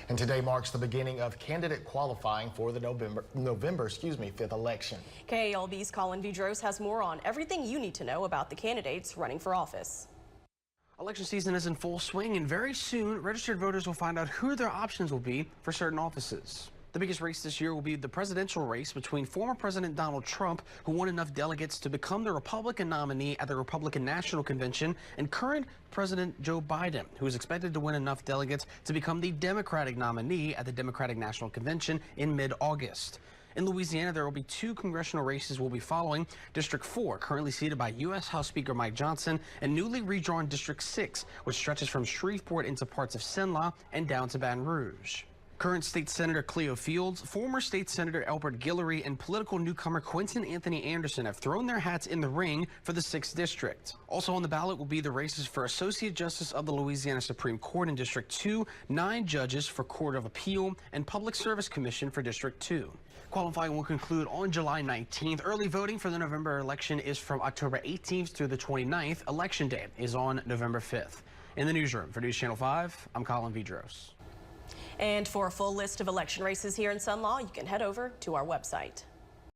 And today marks the beginning of candidate qualifying for the November 5th election. KALB's Colin Vidros has more on everything you need to know about the candidates running for office. Election season is in full swing, and very soon registered voters will find out who their options will be for certain offices. The biggest race this year will be the presidential race between former President Donald Trump, who won enough delegates to become the Republican nominee at the Republican National Convention, and current President Joe Biden, who is expected to win enough delegates to become the Democratic nominee at the Democratic National Convention in mid-August. In Louisiana, there will be two congressional races we'll be following. District 4, currently seated by U.S. House Speaker Mike Johnson, and newly redrawn District 6, which stretches from Shreveport into parts of Cenla and down to Baton Rouge. Current State Senator Cleo Fields, former State Senator Albert Guillory, and political newcomer Quentin Anthony Anderson have thrown their hats in the ring for the 6th District. Also on the ballot will be the races for Associate Justice of the Louisiana Supreme Court in District 2, 9 judges for Court of Appeal, and Public Service Commission for District 2. Qualifying will conclude on July 19th. Early voting for the November election is from October 18th through the 29th. Election Day is on November 5th. In the newsroom for News Channel 5, I'm Colin Vidros. And for a full list of election races here in Sun Law, you can head over to our website.